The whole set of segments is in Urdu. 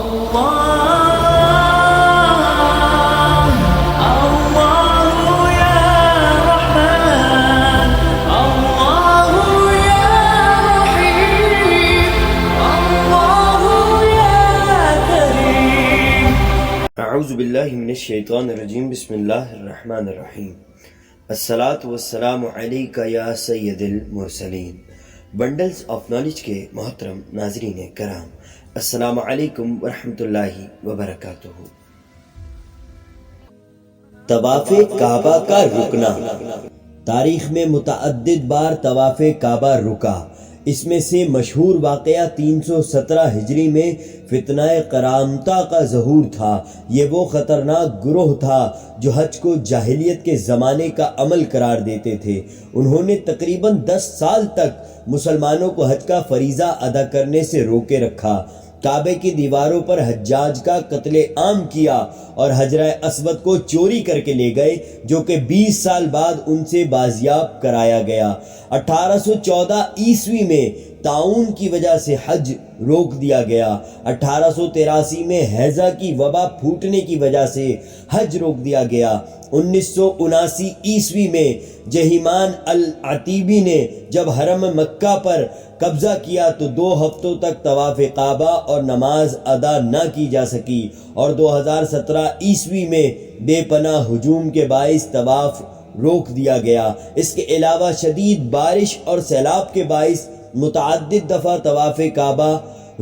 اعوذ باللہ من الشیطان الرجیم بسم اللہ الرحمن الرحیم الصلاۃ والسلام علیک یا سید المرسلین۔ بنڈلز آف نالج کے محترم ناظرین کرام، السلام علیکم ورحمۃ اللہ وبرکاتہ۔ طواف کعبہ کا رکنا۔ تاریخ میں متعدد بار طواف کعبہ رکا۔ اس میں سے مشہور واقعہ 317 ہجری میں فتنہ قرامطہ کا ظہور تھا۔ یہ وہ خطرناک گروہ تھا جو حج کو جاہلیت کے زمانے کا عمل قرار دیتے تھے۔ انہوں نے تقریباً 10 سال تک مسلمانوں کو حج کا فریضہ ادا کرنے سے روکے رکھا۔ کعبے کی دیواروں پر حجاج کا قتل عام کیا اور حجرہ اسود کو چوری کر کے لے گئے، جو کہ 20 سال بعد ان سے بازیاب کرایا گیا۔ 1814 عیسوی میں طاعون کی وجہ سے حج روک دیا گیا۔ 1883 میں ہیضہ کی وبا پھوٹنے کی وجہ سے حج روک دیا گیا۔ 1979 عیسوی میں جہیمان العتیبی نے جب حرم مکہ پر قبضہ کیا تو 2 ہفتوں تک طواف کعبہ اور نماز ادا نہ کی جا سکی، اور 2017 عیسوی میں بے پناہ ہجوم کے باعث طواف روک دیا گیا۔ اس کے علاوہ شدید بارش اور سیلاب کے باعث متعدد دفعہ طواف کعبہ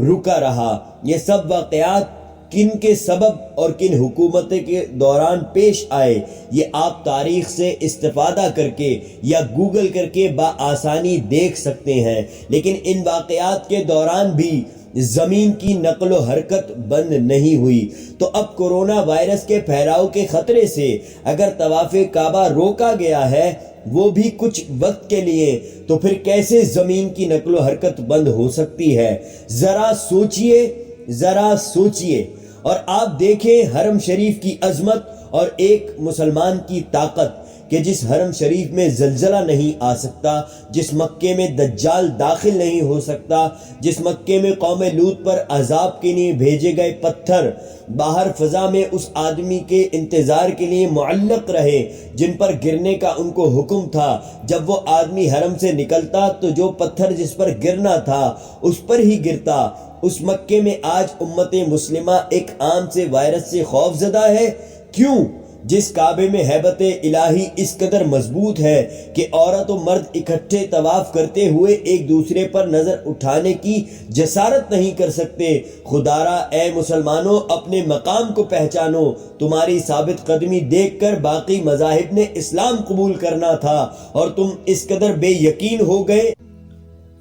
رکا رہا۔ یہ سب واقعات کن کے سبب اور کن حکومت کے دوران پیش آئے، یہ آپ تاریخ سے استفادہ کر کے یا گوگل کر کے بآسانی دیکھ سکتے ہیں۔ لیکن ان واقعات کے دوران بھی زمین کی نقل و حرکت بند نہیں ہوئی، تو اب کورونا وائرس کے پھیلاؤ کے خطرے سے اگر طواف کعبہ روکا گیا ہے وہ بھی کچھ وقت کے لیے، تو پھر کیسے زمین کی نقل و حرکت بند ہو سکتی ہے؟ ذرا سوچئے اور آپ دیکھیں حرم شریف کی عظمت اور ایک مسلمان کی طاقت، کہ جس حرم شریف میں زلزلہ نہیں آ سکتا، جس مکے میں دجال داخل نہیں ہو سکتا، جس مکے میں قوم لوط پر عذاب کے لیے بھیجے گئے پتھر باہر فضا میں اس آدمی کے انتظار کے لیے معلق رہے جن پر گرنے کا ان کو حکم تھا۔ جب وہ آدمی حرم سے نکلتا تو جو پتھر جس پر گرنا تھا اس پر ہی گرتا۔ اس مکے میں آج امت مسلمہ ایک عام سے وائرس سے خوف زدہ ہے۔ کیوں؟ جس کعبے میں ہیبت الہی اس قدر مضبوط ہے کہ عورت و مرد اکٹھے طواف کرتے ہوئے ایک دوسرے پر نظر اٹھانے کی جسارت نہیں کر سکتے۔ خدارا اے مسلمانوں، اپنے مقام کو پہچانو۔ تمہاری ثابت قدمی دیکھ کر باقی مذاہب نے اسلام قبول کرنا تھا، اور تم اس قدر بے یقین ہو گئے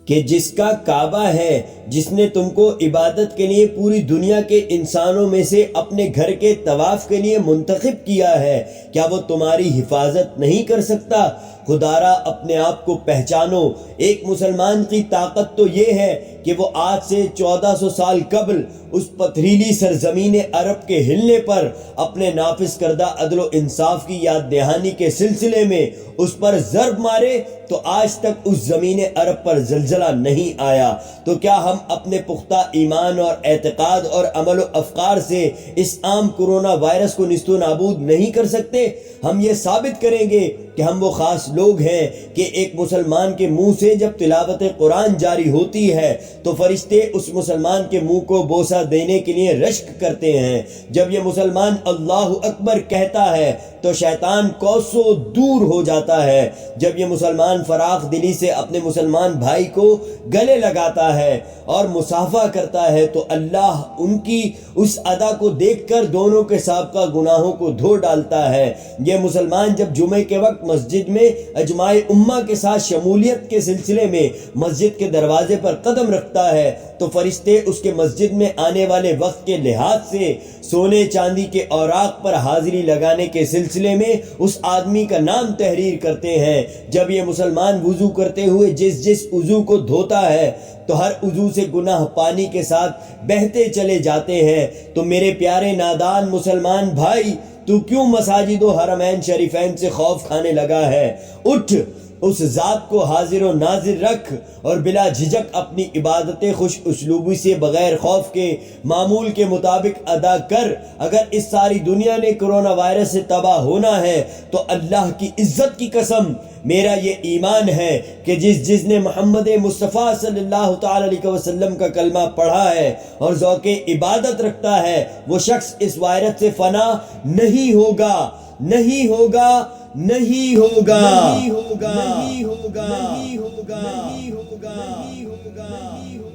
کہ جس کا کعبہ ہے، جس نے تم کو عبادت کے لیے پوری دنیا کے انسانوں میں سے اپنے گھر کے طواف کے لیے منتخب کیا ہے، کیا وہ تمہاری حفاظت نہیں کر سکتا؟ خدارا اپنے آپ کو پہچانو۔ ایک مسلمان کی طاقت تو یہ ہے کہ وہ آج سے 1400 سال قبل اس پتھریلی سرزمین عرب کے ہلنے پر اپنے نافذ کردہ عدل و انصاف کی یاد دہانی کے سلسلے میں اس پر ضرب مارے تو آج تک اس زمین عرب پر زلزلہ نہیں آیا۔ تو کیا ہم اپنے پختہ ایمان اور اعتقاد اور عمل و افکار سے اس عام کورونا وائرس کو نیست و نابود نہیں کر سکتے؟ ہم یہ ثابت کریں گے کہ ہم وہ خاص لوگ ہیں کہ ایک مسلمان کے منہ سے جب تلاوت قرآن جاری ہوتی ہے تو فرشتے اس مسلمان کے منہ کو بوسہ دینے کے لیے رشک کرتے ہیں۔ جب یہ مسلمان اللہ اکبر کہتا ہے تو شیطان کوسوں دور ہو جاتا ہے۔ جب یہ مسلمان فراخ دلی سے اپنے مسلمان بھائی کو گلے لگاتا ہے اور مصافحہ کرتا ہے تو اللہ ان کی اس ادا کو دیکھ کر دونوں کے سابقہ گناہوں کو دھو ڈالتا ہے۔ یہ مسلمان جب جمعے کے وقت مسجد میں اجماع امہ کے ساتھ شمولیت کے سلسلے میں مسجد کے دروازے پر قدم رکھتا ہے تو فرشتے اس کے مسجد میں آنے والے وقت کے لحاظ سے سونے چاندی کے اوراق پر حاضری لگانے کے سلسلے میں اس آدمی کا نام تحریر کرتے ہیں۔ جب یہ مسلمان وضو کرتے ہوئے جس عضو کو دھوتا ہے تو ہر عضو سے گناہ پانی کے ساتھ بہتے چلے جاتے ہیں۔ تو میرے پیارے نادان مسلمان بھائی، تو کیوں مساجد و حرمین شریفین سے خوف کھانے لگا ہے؟ اٹھ، اس ذات کو حاضر و ناظر رکھ اور بلا جھجک اپنی عبادتیں خوش اسلوبی سے بغیر خوف کے معمول کے مطابق ادا کر۔ اگر اس ساری دنیا نے کرونا وائرس سے تباہ ہونا ہے تو اللہ کی عزت کی قسم میرا یہ ایمان ہے کہ جس نے محمد مصطفیٰ صلی اللہ تعالی علیہ وسلم کا کلمہ پڑھا ہے اور ذوق عبادت رکھتا ہے وہ شخص اس وائرس سے فنا نہیں ہوگا، نہیں ہوگا، نہیں ہوگا، نہیں ہوگا، نہیں ہوگا، نہیں ہوگا، نہیں ہوگا، نہیں ہوگا۔